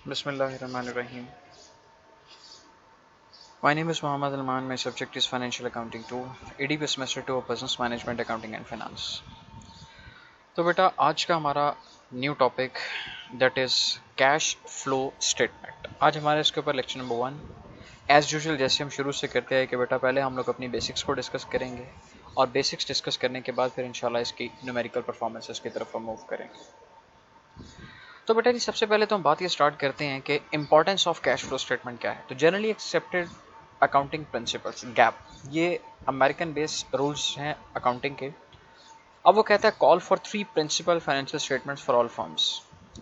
Bismillahirrahmanirrahim. My name is Muhammad Alman. My subject is Financial Accounting 2, ADP Semester 2 of Business Management, Accounting and Finance. तो बेटा आज का हमारा new topic that is cash flow statement. आज हमारे इसके ऊपर लेक्चर नंबर 1 एज़ यूजुअल जैसे हम शुरू से करते हैं कि बेटा पहले हम लोग अपनी बेसिक्स को डिस्कस करेंगे और बेसिक्स डिस्कस करने के बाद फिर इंशाल्लाह इसकी न्यूमेरिकल परफॉर्मेंसेस की तरफ हम मूव करेंगे। तो बेटा जी सबसे पहले तो हम बात ये स्टार्ट करते हैं कि importance of cash flow statement क्या है। तो generally accepted accounting principles GAAP, ये अमेरिकन बेस्ड रूल्स हैं अकाउंटिंग के। अब वो कहता है call for 3 principle financial statements for all firms,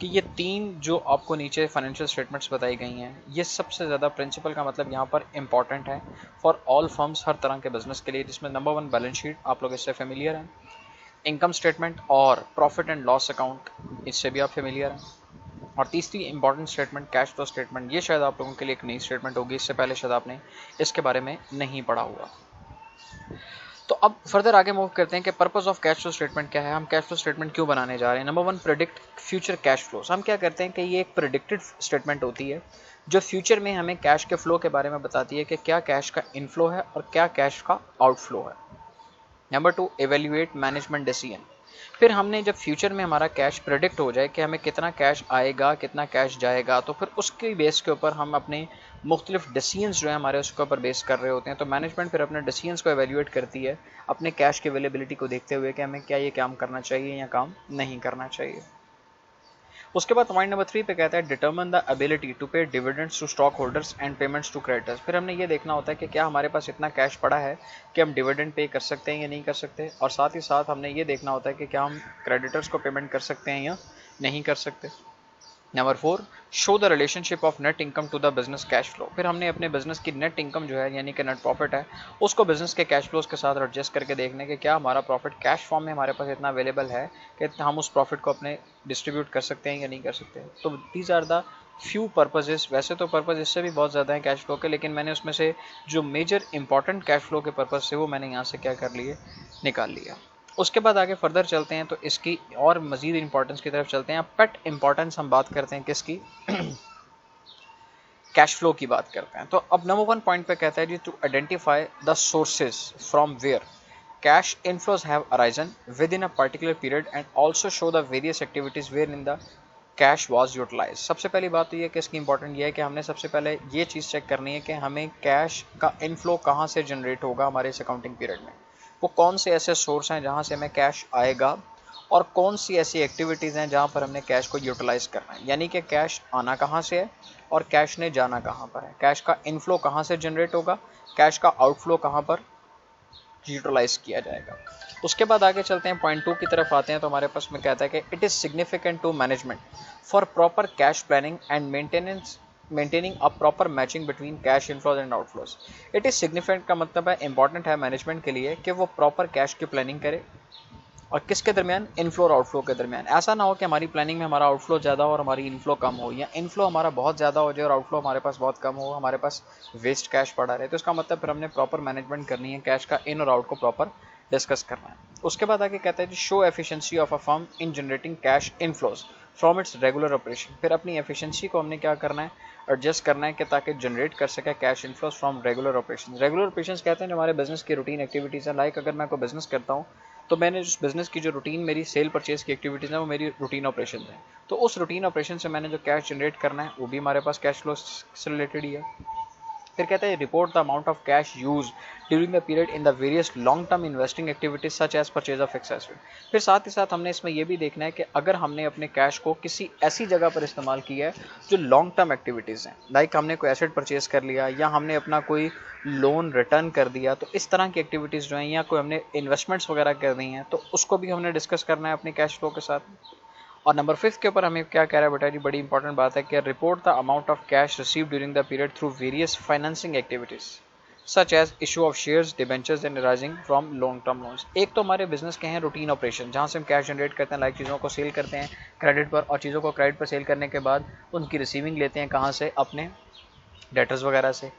कि ये 3 जो आपको नीचे फाइनेंशियल स्टेटमेंट्स बताई गई हैं ये सबसे ज़्यादा प्रिंसिपल का मतलब यहाँ पर इंपॉर्टेंट है फॉर ऑल फर्म्स, हर तरह के बिजनेस के लिए, जिसमें नंबर 1 बैलेंस शीट, आप लोग इससे फेमिलियर हैं। इनकम स्टेटमेंट और प्रॉफिट एंड लॉस अकाउंट, इससे भी आप फेमिलियर हैं। और तीसरी important statement cash flow statement, ये शायद आप लोगों के लिए एक नई स्टेटमेंट होगी, इससे पहले शायद आपने इसके बारे में नहीं पढ़ा हुआ। तो अब फर्दर आगे मूव करते हैं कि purpose of cash flow statement क्या है, हम कैश फ्लो स्टेटमेंट क्यों बनाने जा रहे हैं। Number 1 predict future cash flows. हम क्या करते हैं कि ये एक प्रेडिक्टेड स्टेटमेंट होती है जो फ्यूचर में हमें कैश के फ्लो के बारे में बताती है कि क्या कैश का इनफ्लो है और क्या कैश का आउटफ्लो है। Number 2 evaluate management decision. फिर हमने जब फ्यूचर में हमारा कैश प्रेडिक्ट हो जाए कि हमें कितना कैश आएगा कितना कैश जाएगा, तो फिर उसके बेस के ऊपर हम अपने मुख्तलिफ डिसीजंस जो है हमारे उसके ऊपर बेस कर रहे होते हैं। तो मैनेजमेंट फिर अपने डिसीजंस को एवेल्युएट करती है अपने कैश की अवेलेबिलिटी को देखते हुए कि हमें क्या ये काम करना चाहिए या काम नहीं करना चाहिए। उसके बाद पॉइंट नंबर 3 पे कहता है determine the ability to pay dividends to stock holders and payments to creditors. फिर हमने ये देखना होता है कि क्या हमारे पास इतना कैश पड़ा है कि हम डिविडेंड पे कर सकते हैं या नहीं कर सकते, और साथ ही साथ हमने ये देखना होता है कि क्या हम क्रेडिटर्स को पेमेंट कर सकते हैं या नहीं कर सकते। Number 4 show the relationship of net income to the business cash flow. फिर हमने अपने बिजनेस की नेट इनकम जो है यानी कि नेट प्रॉफिट है उसको बिजनेस के कैश फ्लोज के साथ एडजस्ट करके देखने के क्या हमारा प्रॉफिट कैश फॉर्म में हमारे पास इतना अवेलेबल है कि हम उस प्रॉफिट को अपने डिस्ट्रीब्यूट कर सकते हैं या नहीं कर सकते। तो these are the few purposes. वैसे तो पर्पज इससे भी बहुत ज़्यादा है कैश फ्लो के, लेकिन मैंने उसमें से जो मेजर इंपॉर्टेंट कैश फ्लो के पर्पज से वो मैंने यहाँ से क्या कर लिए, निकाल लिया। उसके बाद आगे फर्दर चलते हैं तो इसकी और मजीद इंपॉर्टेंस की तरफ चलते हैं। पेट इंपॉर्टेंस हम बात करते हैं किसकी, कैश फ्लो की बात करते हैं। तो अब नंबर 1 पॉइंट पे कहता है जी to identify the sources from where cash inflows have arisen within a particular period and also show the various activities wherein the cash was utilise. सबसे पहली बात तो ये कि इसकी इंपॉर्टेंट ये है कि हमने सबसे पहले ये चीज़ चेक करनी है कि हमें कैश का इनफ्लो कहाँ से जनरेट होगा हमारे इस अकाउंटिंग पीरियड में, वो कौन से ऐसे सोर्स हैं जहाँ से हमें कैश आएगा और कौन सी ऐसी एक्टिविटीज़ हैं जहाँ पर हमने कैश को यूटिलाइज करना है। यानी कि कैश आना कहाँ से है और कैश ने जाना कहाँ पर है, कैश का इनफ्लो कहाँ से जनरेट होगा, कैश का आउटफ्लो कहाँ पर यूटिलाइज किया जाएगा। उसके बाद आगे चलते हैं पॉइंट 2 की तरफ आते हैं। तो हमारे पास में कहता है कि it is significant to management for proper cash planning and maintaining a proper matching between cash inflows and outflows. It is significant का मतलब है इंपॉर्टेंट है मैनेजमेंट के लिए कि वो प्रॉपर कैश की प्लानिंग करे और किसके दरमियान, इनफ्लो और आउटफ्लो के दरमियान। ऐसा ना हो कि हमारी प्लानिंग में हमारा आउटफ्लो ज़्यादा हो और हमारी इनफ्लो कम हो, या इनफ्लो हमारा बहुत ज़्यादा हो जाए और आउटफ्लो हमारे पास बहुत कम हो, हमारे पास वेस्ट कैश पड़ा रहे। तो इसका मतलब फिर हमने प्रॉपर मैनेजमेंट करनी है, कैश का इन और आउट को प्रॉपर डिस्कस करना है। उसके बाद आगे कहता है कि show efficiency of a firm in generating cash inflows from its regular operation. फिर अपनी एफिशिएंसी को हमने क्या करना है, एडजस्ट करना है कि ताकि जनरेट कर सके cash inflows from regular operation. Regular operation कहते हैं जो हमारे बिजनेस की रूटीन एक्टिविटीज़ है। लाइक अगर मैं कोई बिजनेस करता हूँ तो मैंने उस बिजनेस की जो रूटीन मेरी सेल परचेज की एक्टिविटीज़ है वो मेरी रूटीन ऑपरेशन है। तो उस रूटीन ऑपरेशन से मैंने जो कैश जनरेट करना है वो भी हमारे पास कैश फ्लो से रिलेटेड ही है। फिर कहते हैं report the amount of cash use during the period in the various long term investing activities such as purchase of fixed asset. फिर साथ ही साथ हमने इसमें यह भी देखना है कि अगर हमने अपने कैश को किसी ऐसी जगह पर इस्तेमाल किया है जो लॉन्ग टर्म एक्टिविटीज़ हैं, लाइक हमने कोई एसेट परचेज कर लिया या हमने अपना कोई लोन रिटर्न कर दिया, तो इस तरह की एक्टिविटीज़ जो हैं या कोई हमने इन्वेस्टमेंट्स वगैरह कर दी हैं, तो उसको भी हमने डिस्कस करना है अपने कैश फ्लो के साथ। और नंबर 5 के ऊपर हमें क्या कह रहा है बेटा जी, बड़ी इंपॉर्टेंट बात है कि report the amount of cash receive during the period through various financing activities such as issue of shares, debentures and raising from long term loans. एक तो हमारे बिजनेस के हैं रूटीन ऑपरेशन जहाँ से हम कैश जनरेट करते हैं, लाइक चीज़ों को सेल करते हैं क्रेडिट पर, और चीज़ों को क्रेडिट पर सेल करने के बाद उनकी रिसीविंग लेते हैं कहाँ से, अपने डेटर्स वगैरह से।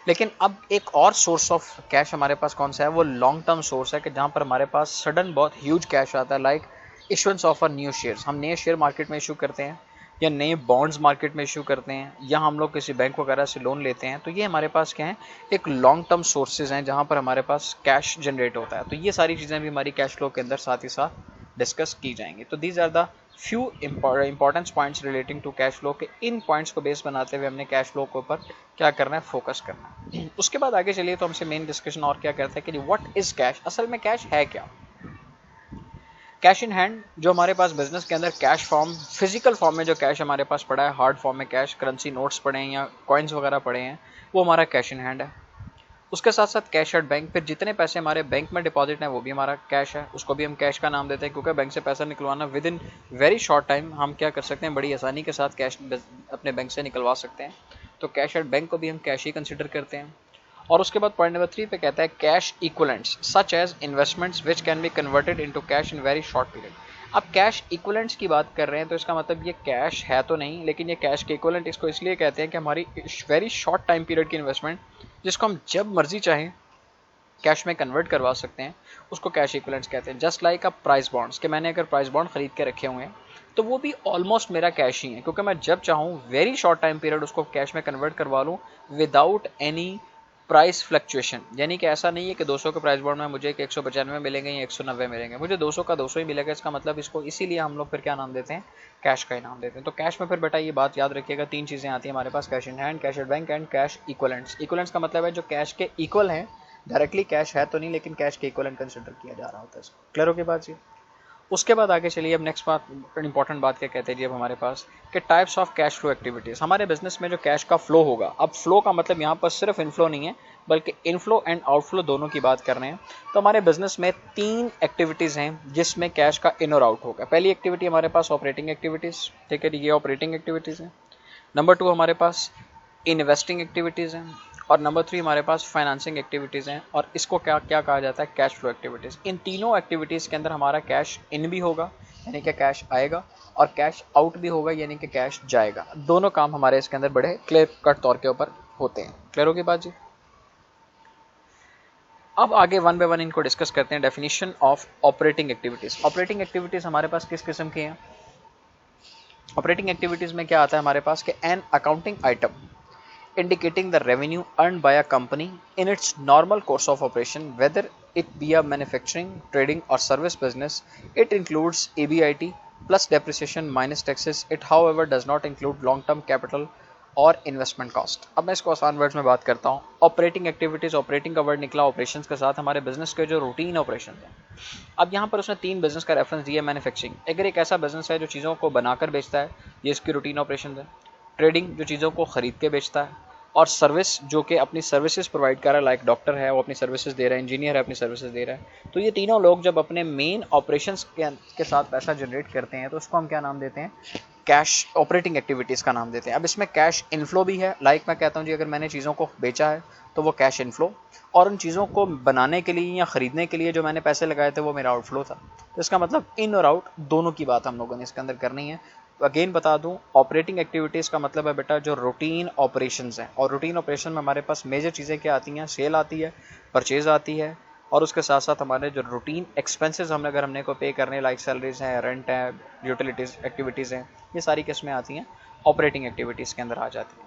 लेकिन अब एक और सोर्स ऑफ कैश हमारे पास कौन सा है, वो लॉन्ग टर्म सोर्स है कि जहाँ पर हमारे पास सडन बहुत ह्यूज कैश आता है, like issuance of a new shares. हम नए शेयर मार्केट में इशू करते हैं या नए बॉन्ड्स मार्केट में इशू करते हैं, या हम लोग किसी बैंक वगैरह से लोन लेते हैं, तो ये हमारे पास क्या है, एक लॉन्ग टर्म सोर्सेज हैं जहाँ पर हमारे पास कैश जनरेट होता है। तो ये सारी चीज़ें भी हमारी कैश फ्लो के अंदर साथ ही साथ डिस्कस की जाएंगी। तो these are the few importance points relating to cash flow के। इन पॉइंट्स को बेस बनाते हुए हमने कैश फ्लो के ऊपर क्या करना है, फोकस करना है। उसके बाद आगे चलिए तो हमसे मेन डिस्कशन और क्या करते हैं कि व्हाट इज कैश, असल में कैश है क्या। कैश इन हैंड, जो हमारे पास बिजनेस के अंदर कैश फॉर्म, फिजिकल फॉर्म में जो कैश हमारे पास पड़ा है, हार्ड फॉर्म में कैश, करेंसी नोट्स पड़े हैं या कॉइन्स वगैरह पड़े हैं, वो हमारा कैश इन हैंड है। उसके साथ साथ कैश एट बैंक, फिर जितने पैसे हमारे बैंक में डिपॉजिट हैं वो भी हमारा कैश है, उसको भी हम कैश का नाम देते हैं, क्योंकि बैंक से पैसा निकलवाना with in very short time हम क्या कर सकते हैं, बड़ी आसानी के साथ कैश अपने बैंक से निकलवा सकते हैं। तो कैश एट बैंक को भी हम कैश ही कंसिडर करते हैं। और उसके बाद पॉइंट नंबर 3 पे कहता है cash equivalents such as investments which can be converted into cash in very short period. अब कैश इक्विवेलेंट्स की बात कर रहे हैं तो इसका मतलब ये कैश है तो नहीं, लेकिन ये कैश के इक्विवेलेंट इसको इसलिए कहते हैं कि हमारी वेरी शॉर्ट टाइम पीरियड की इन्वेस्टमेंट जिसको हम जब मर्जी चाहें कैश में कन्वर्ट करवा सकते हैं, उसको कैश इक्विवेलेंट्स कहते हैं। Just like a price bonds, कि मैंने अगर प्राइस बॉन्ड खरीद के रखे हुए हैं तो वो भी ऑलमोस्ट मेरा कैश ही है, क्योंकि मैं जब चाहूँ वेरी शॉर्ट टाइम पीरियड उसको कैश में कन्वर्ट करवा लूँ विदाउट एनी प्राइस फ्लक्चुएशन। यानी कि ऐसा नहीं है कि 200 के प्राइस बॉन्ड में मुझे 195 मिलेंगे या 190 मिलेंगे, मुझे 200 का 200 ही मिलेगा। इसका मतलब इसको इसीलिए हम लोग फिर क्या नाम देते हैं, कैश का ही नाम देते हैं। तो कैश में फिर बेटा ये बात याद रखिएगा, 3 चीज़ें आती हैं हमारे पास, cash in hand, cash at bank and cash equivalents. Equivalents का मतलब है जो कैश के इक्वल है, डायरेक्टली कैश है तो नहीं, लेकिन कैश के इक्विवेलेंट कंसिडर किया जा रहा होता है। क्लियर हो गई बात जी। उसके बाद आगे चलिए, अब नेक्स्ट बात इंपॉर्टेंट बात क्या कहते हैं जी अब हमारे पास कि types of cash flow activities. हमारे बिजनेस में जो कैश का फ्लो होगा, अब फ्लो का मतलब यहाँ पर सिर्फ इनफ्लो नहीं है बल्कि इनफ्लो एंड आउटफ्लो दोनों की बात कर रहे हैं। तो हमारे बिजनेस में 3 एक्टिविटीज़ हैं जिसमें कैश का इन और आउट होगा। पहली एक्टिविटी हमारे पास ऑपरेटिंग एक्टिविटीज़, ठीक है, ये ऑपरेटिंग एक्टिविटीज़ हैं। नंबर 2 हमारे पास इन्वेस्टिंग एक्टिविटीज़ हैं, और नंबर 3 हमारे पास फाइनेंसिंग एक्टिविटीज़ हैं, और इसको क्या क्या कहा जाता है, कैश फ्लो एक्टिविटीज़। इन तीनों एक्टिविटीज़ के अंदर हमारा कैश इन भी होगा यानी कि कैश आएगा, और कैश आउट भी होगा यानी कि कैश जाएगा। दोनों काम हमारे इसके अंदर बड़े क्लियर कट तौर के ऊपर होते हैं। क्लियर होगी बात जी। अब आगे वन बाय वन इनको डिस्कस करते हैं। Definition of operating activities. Operating activities हमारे पास किस किस्म की हैं। ऑपरेटिंग एक्टिविटीज़ में क्या आता है हमारे पास कि an accounting item indicating the revenue earned by a company in its normal course of operation, whether it be a manufacturing, trading or service business. It includes EBIT plus depreciation minus taxes. It however does not include long term capital और investment cost. अब मैं इसको आसान words में बात करता हूँ। Operating activities, operating का वर्ड निकला ऑपरेशंस के साथ, हमारे बिजनेस के जो रूटीन ऑपरेशन हैं। अब यहाँ पर उसने 3 बिजनेस का रेफरेंस दिया। मैन्युफैक्चरिंग, अगर एक ऐसा बिजनेस है जो चीज़ों को बनाकर बेचता है, ये इसकी रूटीन ऑपरेशन है। ट्रेडिंग, जो चीज़ों को ख़रीद के बेचता है, और सर्विस जो कि अपनी सर्विसेज प्रोवाइड कर रहा है, लाइक डॉक्टर है वो अपनी सर्विसेज दे रहा है, इंजीनियर है अपनी सर्विसेज दे रहा है। तो ये तीनों लोग जब अपने मेन ऑपरेशंस के साथ पैसा जनरेट करते हैं तो उसको हम क्या नाम देते हैं, कैश ऑपरेटिंग एक्टिविटीज़ का नाम देते हैं। अब इसमें कैश इनफ्लो भी है, लाइक मैं कहता हूँ जी अगर मैंने चीज़ों को बेचा है तो वो कैश इनफ्लो, और उन चीज़ों को बनाने के लिए या ख़रीदने के लिए जो मैंने पैसे लगाए थे वो मेरा आउटफ्लो था। तो इसका मतलब इन और आउट दोनों की बात हम लोगों ने इसके अंदर करनी है। अगेन बता दूं, ऑपरेटिंग एक्टिविटीज़ का मतलब है बेटा जो रूटीन ऑपरेशंस हैं, और रूटीन ऑपरेशन में हमारे पास मेजर चीज़ें क्या आती हैं, सेल आती है, परचेज आती है, और उसके साथ साथ हमारे जो रूटीन एक्सपेंसेस हमने को पे करने, लाइक सैलरीज हैं, रेंट है, यूटिलिटीज़ एक्टिविटीज़ हैं, ये सारी किस्में आती हैं ऑपरेटिंग एक्टिविटीज़ के अंदर आ जाती हैं।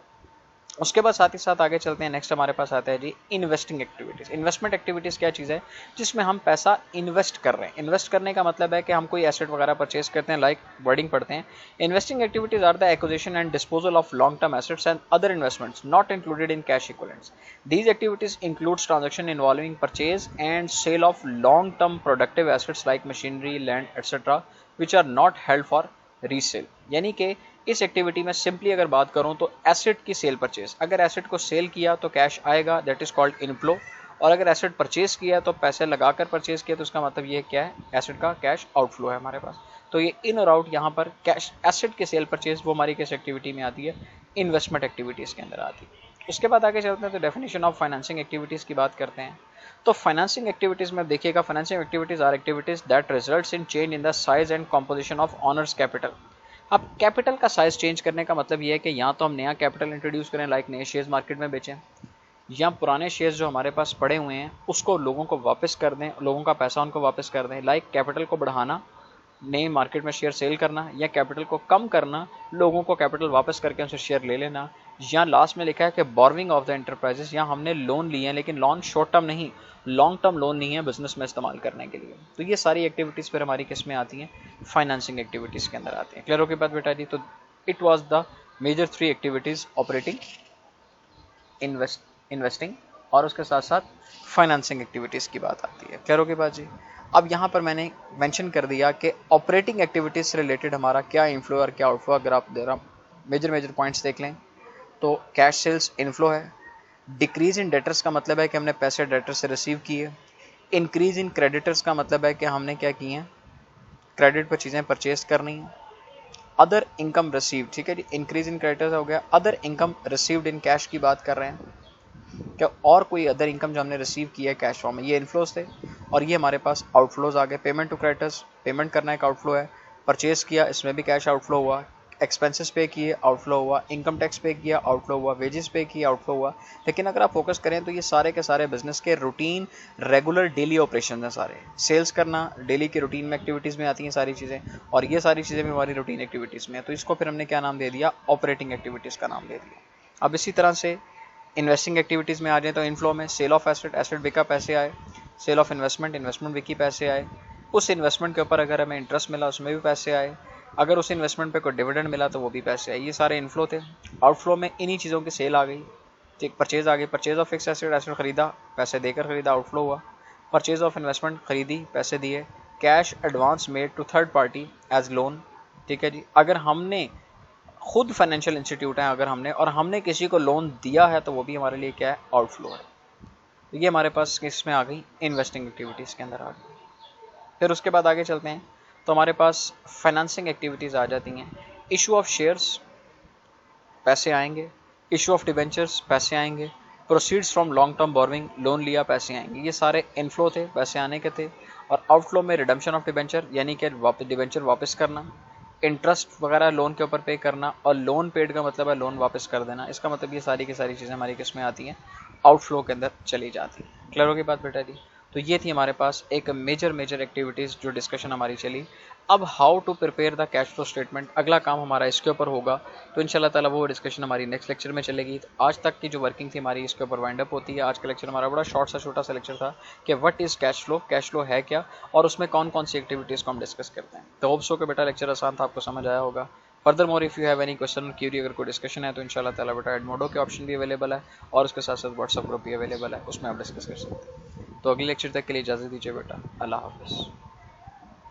उसके बाद साथ ही साथ आगे चलते हैं। नेक्स्ट हमारे पास आता है जी इन्वेस्टिंग एक्टिविटीज़। इन्वेस्टमेंट एक्टिविटीज़ क्या चीज़ है, जिसमें हम पैसा इन्वेस्ट कर रहे हैं। इन्वेस्ट करने का मतलब है कि हम कोई एसेट वगैरह परचेज करते हैं, लाइक वर्डिंग पढ़ते हैं, investing activities are the acquisition and disposal of long term assets and other investments not included in cash equivalents. These activities includes transaction involving purchase and sale of long term productive assets like machinery, land etcetera which are not held for resale. यानी कि इस activity में simply अगर बात करूं तो asset की cell purchase, अगर एसेट को सेल किया तो कैश आएगा, दैट इज कॉल्ड इनफ्लो, और अगर एसेट परचेज किया तो पैसे लगाकर परचेज किया तो उसका मतलब ये क्या है, एसेट का कैश आउटफ्लो है हमारे पास। तो ये इन और आउट यहाँ पर कैश एसेट की सेल परचेज वो हमारी किस एक्टिविटी में आती है, इन्वेस्टमेंट एक्टिविटीज़ के अंदर आती है। उसके बाद आगे चलते हैं तो डेफिनेशन ऑफ फाइनेंसिंग एक्टिविटीज़ की बात करते हैं। तो फाइनेंसिंग एक्टिविटीज़ में देखिएगा, financing activities are activities that results in change in the size and composition of owners capital. अब कैपिटल का साइज चेंज करने का मतलब ये है कि या तो हम नया कैपिटल इंट्रोड्यूस करें, लाइक नए शेयर्स मार्केट में बेचें, या पुराने शेयर्स जो हमारे पास पड़े हुए हैं उसको लोगों को वापस कर दें, लोगों का पैसा उनको वापस कर दें, लाइक कैपिटल को बढ़ाना नए मार्केट में शेयर सेल करना, या कैपिटल को कम करना, लोगों को कैपिटल वापस करके उनसे शेयर ले लेना। यहाँ लास्ट में लिखा है कि बोर्विंग ऑफ द एंटरप्राइजेस, यहाँ हमने लोन लिए हैं, लेकिन लोन शॉर्ट टर्म नहीं, लॉन्ग टर्म लोन नहीं है, बिजनेस में इस्तेमाल करने के लिए। तो ये सारी एक्टिविटीज़ फिर हमारी किस में आती हैं, फाइनेंसिंग एक्टिविटीज़ के अंदर आती हैं। क्लियर हो गई बात बेटा जी? तो it was the major 3 activities, operating, investing और उसके साथ साथ फाइनेंसिंग एक्टिविटीज़ की बात आती है। क्लियर हो गई बात जी? अब यहाँ पर मैंने मेंशन कर दिया कि ऑपरेटिंग एक्टिविटीज़ से रिलेटेड हमारा क्या इनफ्लो और क्या आउटफ्लो। अगर आप मेजर पॉइंट्स देख लें तो कैश सेल्स इनफ्लो है, डिक्रीज इन डेटर्स का मतलब है कि हमने पैसे डेटर से रिसीव किए, इंक्रीज इन क्रेडिटर्स का मतलब है कि हमने क्या किए हैं, क्रेडिट पर चीज़ें परचेज करनी है, अदर इनकम रिसीव, ठीक है जी, इंक्रीज इन क्रेडिटर्स हो गया, other income received in cash की बात कर रहे हैं, क्या और कोई अदर इनकम जो हमने रिसीव किया है कैश फॉर्म में, ये इनफ्लोज थे। और ये हमारे पास आउटफ्लोज आ गए, पेमेंट टू क्रेडिटर्स, पेमेंट करना एक आउटफ्लो है, परचेज किया इसमें भी कैश आउटफ्लो हुआ, एक्सपेंसेस पे किए आउटफ्लो हुआ, इनकम टैक्स पे किया आउटफ्लो हुआ, वेजेस पे किए आउटफ्लो हुआ। लेकिन अगर आप फोकस करें तो ये सारे के सारे बिजनेस के रूटीन रेगुलर डेली ऑपरेशन हैं सारे। सेल्स करना डेली के रूटीन में एक्टिविटीज़ में आती हैं सारी चीज़ें, और ये सारी चीज़ें भी हमारी रूटीन एक्टिविटीज़ में है। तो इसको फिर हमने क्या नाम दे दिया, ऑपरेटिंग एक्टिविटीज़ का नाम दे दिया। अब इसी तरह से इन्वेस्टिंग एक्टिविटीज़ में आ जाए तो इनफ्लो में सेल ऑफ एसेट, एसेट बिका पैसे आए, सेल ऑफ इन्वेस्टमेंट, इन्वेस्टमेंट बिकी पैसे आए, उस इन्वेस्टमेंट के ऊपर अगर हमें इंटरेस्ट मिला उसमें भी पैसे आए, अगर उस इन्वेस्टमेंट पे कोई डिविडेंड मिला तो वो भी पैसे आए। ये सारे इनफ्लो थे। आउटफ्लो में इन्हीं चीज़ों की सेल आ गई, ठीक, परचेज आ गई, purchase of fix asset, asset खरीदा, पैसे देकर खरीदा, आउटफ्लो हुआ, परचेज ऑफ इन्वेस्टमेंट खरीदी, पैसे दिए, cash advance made to third party as loan, ठीक है जी। अगर हमने खुद फाइनेंशियल इंस्टीट्यूट है अगर हमने किसी को लोन दिया है तो वो भी हमारे लिए क्या है, आउटफ्लो है। तो ये हमारे पास किसमें आ गई, इन्वेस्टिंग एक्टिविटीज़ के अंदर आ गई। फिर उसके बाद आगे चलते हैं तो हमारे पास फाइनेंसिंग एक्टिविटीज़ आ जाती हैं। इशू ऑफ शेयर्स, पैसे आएंगे, इशू ऑफ डिबेंचर्स, पैसे आएंगे, proceeds from long term borrowing, loan लिया, पैसे आएंगे। ये सारे इनफ्लो थे, पैसे आने के थे। और आउटफ्लो में रिडम्पशन ऑफ डिबेंचर, यानी कि डिबेंचर वापस करना, इंटरेस्ट वगैरह लोन के ऊपर पे करना, और लोन पेड का मतलब है लोन वापस कर देना। इसका मतलब ये सारी की सारी चीज़ें हमारी किस में आती हैं, आउटफ्लो के अंदर चली जाती हैं। क्लियर होगी बात बेटा जी? तो ये थी हमारे पास एक मेजर एक्टिविटीज़ जो डिस्कशन हमारी चली। अब how to prepare the cash flow statement, अगला काम हमारा इसके ऊपर होगा। तो इंशाल्लाह ताला वो डिस्कशन हमारी नेक्स्ट लेक्चर में चलेगी। तो आज तक की जो वर्किंग थी हमारी इसके ऊपर वाइंड अप होती है। आज का लेक्चर हमारा बड़ा छोटा सा लेक्चर था कि what is cash flow, cash flow है क्या, और उसमें कौन कौन सी एक्टिविटीज़ को हम डिस्कस करते हैं। तो होप सो कि बेटा लेक्चर आसान था, आपको समझ आया होगा। Further more if you have any question query, अगर कोई डिस्कशन है तो इंशाल्लाह ताला बेटा एडमोडो के ऑप्शन भी अवेलेबल है, और उसके साथ साथ व्हाट्सअप ग्रुप भी अवेलेबल है, उसमें आप डिस्कस कर सकते हैं। तो अगले लेक्चर तक के लिए इजाज़त दीजिए बेटा, अल्लाह हाफ़िज़।